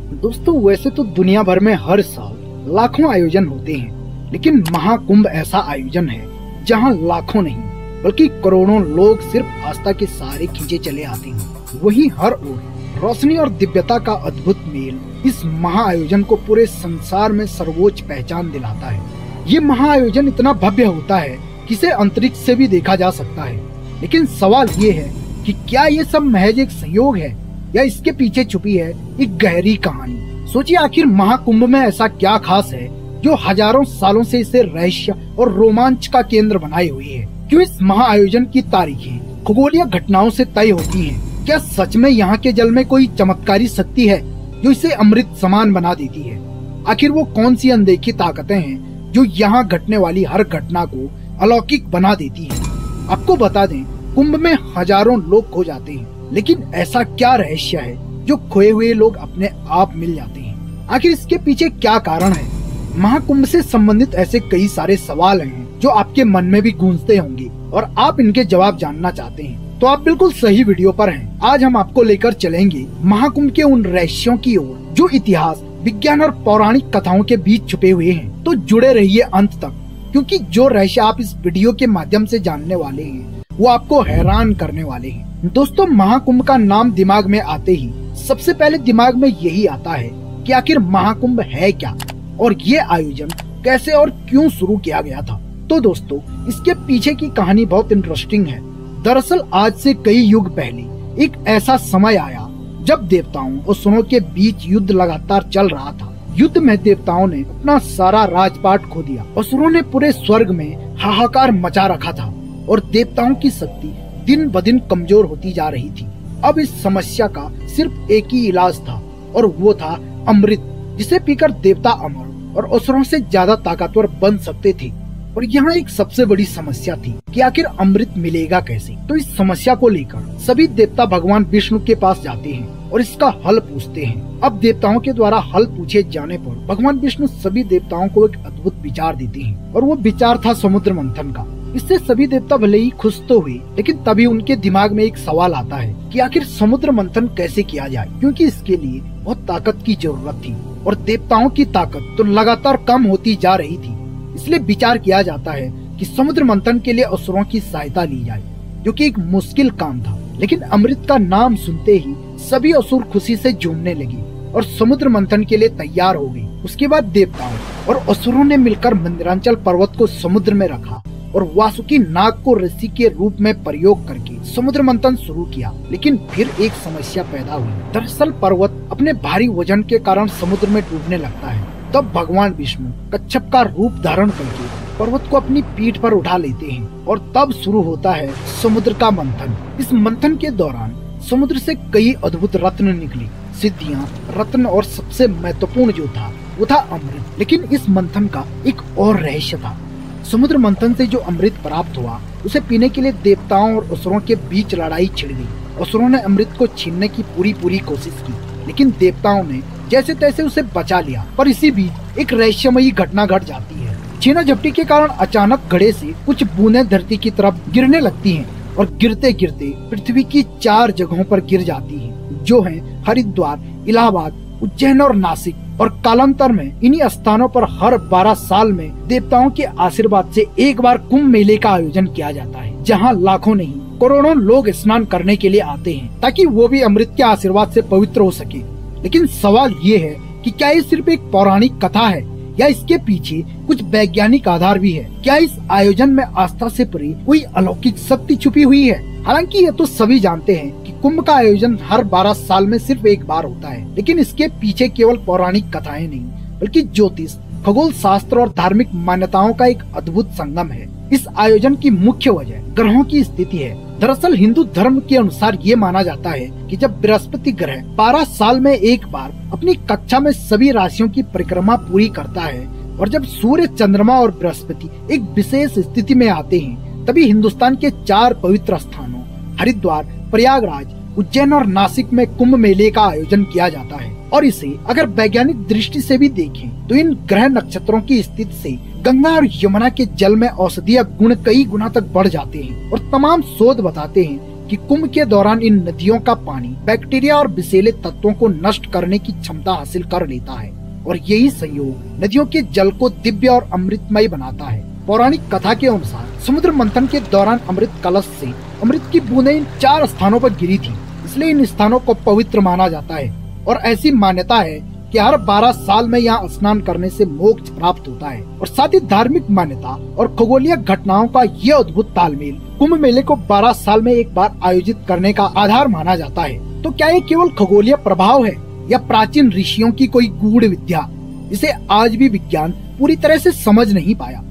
दोस्तों, वैसे तो दुनिया भर में हर साल लाखों आयोजन होते हैं, लेकिन महाकुंभ ऐसा आयोजन है जहां लाखों नहीं बल्कि करोड़ों लोग सिर्फ आस्था के सहारे खींचे चले आते हैं। वहीं हर ओर रोशनी और दिव्यता का अद्भुत मेल इस महाआयोजन को पूरे संसार में सर्वोच्च पहचान दिलाता है। ये महाआयोजन इतना भव्य होता है कि इसे अंतरिक्ष से भी देखा जा सकता है। लेकिन सवाल ये है कि क्या ये सब महज एक संयोग है या इसके पीछे छुपी है एक गहरी कहानी। सोचिए, आखिर महाकुंभ में ऐसा क्या खास है जो हजारों सालों से इसे रहस्य और रोमांच का केंद्र बनाए हुई है। क्यों इस महाआयोजन की तारीखें खगोलीय घटनाओं से तय होती हैं? क्या सच में यहाँ के जल में कोई चमत्कारी शक्ति है जो इसे अमृत समान बना देती है? आखिर वो कौन सी अनदेखी ताकतें हैं जो यहाँ घटने वाली हर घटना को अलौकिक बना देती है? आपको बता दें, कुंभ में हजारों लोग खो जाते हैं, लेकिन ऐसा क्या रहस्य है जो खोए हुए लोग अपने आप मिल जाते हैं? आखिर इसके पीछे क्या कारण है? महाकुंभ से संबंधित ऐसे कई सारे सवाल हैं जो आपके मन में भी गूंजते होंगे और आप इनके जवाब जानना चाहते हैं, तो आप बिल्कुल सही वीडियो पर हैं। आज हम आपको लेकर चलेंगे महाकुंभ के उन रहस्यों की ओर जो इतिहास, विज्ञान और पौराणिक कथाओं के बीच छुपे हुए हैं। तो जुड़े रहिए अंत तक, क्योंकि जो रहस्य आप इस वीडियो के माध्यम से जानने वाले हैं वो आपको हैरान करने वाले हैं। दोस्तों, महाकुंभ का नाम दिमाग में आते ही सबसे पहले दिमाग में यही आता है कि आखिर महाकुंभ है क्या और ये आयोजन कैसे और क्यों शुरू किया गया था। तो दोस्तों, इसके पीछे की कहानी बहुत इंटरेस्टिंग है। दरअसल आज से कई युग पहले एक ऐसा समय आया जब देवताओं और असुरों के बीच युद्ध लगातार चल रहा था। युद्ध में देवताओं ने अपना सारा राजपाट खो दिया, असुरों ने पूरे स्वर्ग में हाहाकार मचा रखा था और देवताओं की शक्ति दिन ब दिन कमजोर होती जा रही थी। अब इस समस्या का सिर्फ एक ही इलाज था और वो था अमृत, जिसे पीकर देवता अमर और असुरों से ज्यादा ताकतवर बन सकते थे। और यहाँ एक सबसे बड़ी समस्या थी कि आखिर अमृत मिलेगा कैसे। तो इस समस्या को लेकर सभी देवता भगवान विष्णु के पास जाते हैं और इसका हल पूछते हैं। अब देवताओं के द्वारा हल पूछे जाने पर भगवान विष्णु सभी देवताओं को एक अद्भुत विचार देते हैं और वो विचार था समुद्र मंथन का। इससे सभी देवता भले ही खुश तो हुए, लेकिन तभी उनके दिमाग में एक सवाल आता है कि आखिर समुद्र मंथन कैसे किया जाए, क्योंकि इसके लिए बहुत ताकत की जरूरत थी और देवताओं की ताकत तो लगातार कम होती जा रही थी। इसलिए विचार किया जाता है कि समुद्र मंथन के लिए असुरों की सहायता ली जाए, जो कि एक मुश्किल काम था। लेकिन अमृत का नाम सुनते ही सभी असुर खुशी से झूमने लगे और समुद्र मंथन के लिए तैयार हो गए। उसके बाद देवताओं और असुरों ने मिलकर मंदिरांचल पर्वत को समुद्र में रखा और वासुकी नाग को रस्सी के रूप में प्रयोग करके समुद्र मंथन शुरू किया। लेकिन फिर एक समस्या पैदा हुई। दरअसल पर्वत अपने भारी वजन के कारण समुद्र में डूबने लगता है। तब भगवान विष्णु कच्छप का रूप धारण करके पर्वत को अपनी पीठ पर उठा लेते हैं और तब शुरू होता है समुद्र का मंथन। इस मंथन के दौरान समुद्र से कई अद्भुत रत्न निकले, सिद्धियां, रत्न और सबसे महत्वपूर्ण जो था वो था अमृत। लेकिन इस मंथन का एक और रहस्य था। समुद्र मंथन से जो अमृत प्राप्त हुआ उसे पीने के लिए देवताओं और असुरों के बीच लड़ाई छिड़ गई। असुरों ने अमृत को छीनने की पूरी कोशिश की, लेकिन देवताओं ने जैसे तैसे उसे बचा लिया। पर इसी बीच एक रहस्यमयी घटना घट जाती है। छीना झपटी के कारण अचानक घड़े से कुछ बूंदें धरती की तरफ गिरने लगती हैं और गिरते गिरते पृथ्वी की 4 जगहों पर गिर जाती हैं, जो हैं हरिद्वार, इलाहाबाद, उज्जैन और नासिक। और कालांतर में इन्हीं स्थानों पर हर 12 साल में देवताओं के आशीर्वाद से एक बार कुंभ मेले का आयोजन किया जाता है, जहां लाखों नहीं करोड़ों लोग स्नान करने के लिए आते हैं ताकि वो भी अमृत के आशीर्वाद से पवित्र हो सके। लेकिन सवाल ये है कि क्या ये सिर्फ एक पौराणिक कथा है या इसके पीछे कुछ वैज्ञानिक आधार भी है? क्या इस आयोजन में आस्था से परे कोई अलौकिक शक्ति छुपी हुई है? हालांकि ये तो सभी जानते हैं कि कुंभ का आयोजन हर 12 साल में सिर्फ एक बार होता है, लेकिन इसके पीछे केवल पौराणिक कथाएं नहीं बल्कि ज्योतिष, खगोल शास्त्र और धार्मिक मान्यताओं का एक अद्भुत संगम है। इस आयोजन की मुख्य वजह ग्रहों की स्थिति है। दरअसल हिंदू धर्म के अनुसार ये माना जाता है कि जब बृहस्पति ग्रह 12 साल में एक बार अपनी कक्षा में सभी राशियों की परिक्रमा पूरी करता है और जब सूर्य, चंद्रमा और बृहस्पति एक विशेष स्थिति में आते हैं, तभी हिंदुस्तान के 4 पवित्र स्थानों हरिद्वार, प्रयागराज, उज्जैन और नासिक में कुंभ मेले का आयोजन किया जाता है। और इसे अगर वैज्ञानिक दृष्टि से भी देखें तो इन ग्रह नक्षत्रों की स्थिति से गंगा और यमुना के जल में औषधीय गुण कई गुना तक बढ़ जाते हैं और तमाम शोध बताते हैं कि कुंभ के दौरान इन नदियों का पानी बैक्टीरिया और विषैले तत्वों को नष्ट करने की क्षमता हासिल कर लेता है और यही संयोग नदियों के जल को दिव्य और अमृतमय बनाता है। पौराणिक कथा के अनुसार समुद्र मंथन के दौरान अमृत कलश से अमृत की बूंदें इन 4 स्थानों पर गिरी थी, इसलिए इन स्थानों को पवित्र माना जाता है और ऐसी मान्यता है कि हर 12 साल में यहाँ स्नान करने से मोक्ष प्राप्त होता है। और साथ ही धार्मिक मान्यता और खगोलीय घटनाओं का ये अद्भुत तालमेल कुंभ मेले को 12 साल में एक बार आयोजित करने का आधार माना जाता है। तो क्या ये केवल खगोलीय प्रभाव है या प्राचीन ऋषियों की कोई गूढ़ विद्या जिसे आज भी विज्ञान पूरी तरह से समझ नहीं पाया?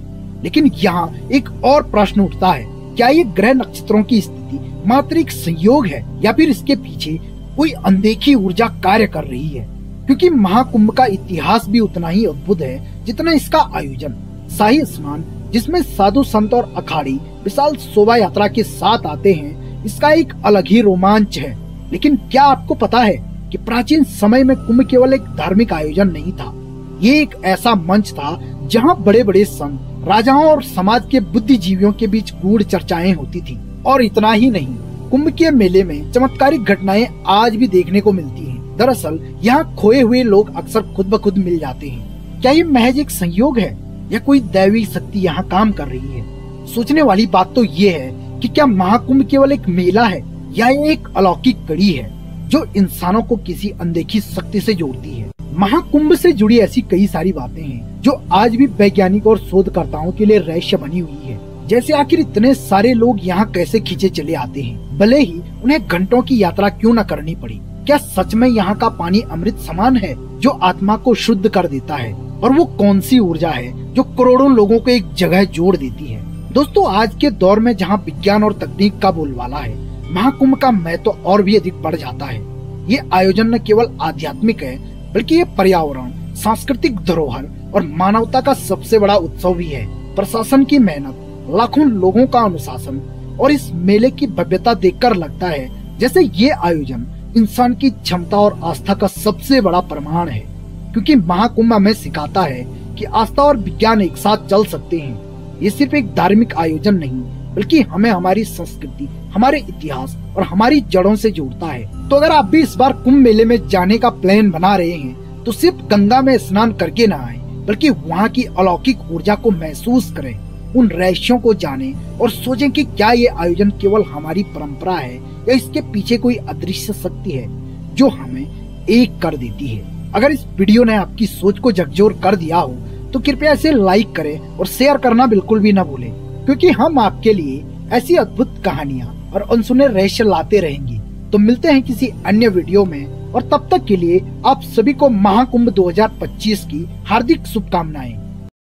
लेकिन यहाँ एक और प्रश्न उठता है, क्या ये ग्रह नक्षत्रों की स्थिति मात्र एक संयोग है या फिर इसके पीछे कोई अनदेखी ऊर्जा कार्य कर रही है? क्योंकि महाकुंभ का इतिहास भी उतना ही अद्भुत है जितना इसका आयोजन। शाही स्नान जिसमें साधु संत और अखाड़ी विशाल शोभा यात्रा के साथ आते हैं, इसका एक अलग ही रोमांच है। लेकिन क्या आपको पता है कि प्राचीन समय में कुंभ केवल एक धार्मिक आयोजन नहीं था, ये एक ऐसा मंच था जहाँ बड़े बड़े संत, राजाओं और समाज के बुद्धिजीवियों के बीच गूढ़ चर्चाएं होती थी। और इतना ही नहीं, कुंभ के मेले में चमत्कारिक घटनाएं आज भी देखने को मिलती हैं। दरअसल यहाँ खोए हुए लोग अक्सर खुद ब खुद मिल जाते हैं। क्या ये महज एक संयोग है या कोई दैवी शक्ति यहाँ काम कर रही है? सोचने वाली बात तो ये है कि क्या महाकुंभ केवल एक मेला है या ये एक अलौकिक कड़ी है जो इंसानों को किसी अनदेखी शक्ति से जोड़ती है? महाकुंभ से जुड़ी ऐसी कई सारी बातें हैं जो आज भी वैज्ञानिक और शोधकर्ताओं के लिए रहस्य बनी हुई है। जैसे आखिर इतने सारे लोग यहाँ कैसे खींचे चले आते हैं, भले ही उन्हें घंटों की यात्रा क्यों न करनी पड़ी? क्या सच में यहाँ का पानी अमृत समान है जो आत्मा को शुद्ध कर देता है? और वो कौन सी ऊर्जा है जो करोड़ों लोगों को एक जगह जोड़ देती है? दोस्तों, आज के दौर में जहाँ विज्ञान और तकनीक का बोलबाला है, महाकुंभ का महत्व और भी अधिक बढ़ जाता है। ये आयोजन न केवल आध्यात्मिक है बल्कि ये पर्यावरण, सांस्कृतिक धरोहर और मानवता का सबसे बड़ा उत्सव भी है। प्रशासन की मेहनत, लाखों लोगों का अनुशासन और इस मेले की भव्यता देखकर लगता है जैसे ये आयोजन इंसान की क्षमता और आस्था का सबसे बड़ा प्रमाण है। क्योंकि महाकुंभ हमें सिखाता है कि आस्था और विज्ञान एक साथ चल सकते हैं। ये सिर्फ एक धार्मिक आयोजन नहीं बल्कि हमें हमारी संस्कृति, हमारे इतिहास और हमारी जड़ों से जोड़ता है। तो अगर आप भी इस बार कुंभ मेले में जाने का प्लान बना रहे हैं तो सिर्फ गंगा में स्नान करके न आए बल्कि वहाँ की अलौकिक ऊर्जा को महसूस करें, उन रहस्यों को जानें और सोचें कि क्या ये आयोजन केवल हमारी परंपरा है या इसके पीछे कोई अदृश्य शक्ति है जो हमें एक कर देती है। अगर इस वीडियो ने आपकी सोच को झकझोर कर दिया हो तो कृपया इसे लाइक करें और शेयर करना बिल्कुल भी न भूलें, क्योंकि हम आपके लिए ऐसी अद्भुत कहानियाँ और अनसुने रहस्य लाते रहेंगे। तो मिलते हैं किसी अन्य वीडियो में और तब तक के लिए आप सभी को महाकुंभ 2025 की हार्दिक शुभकामनाएं।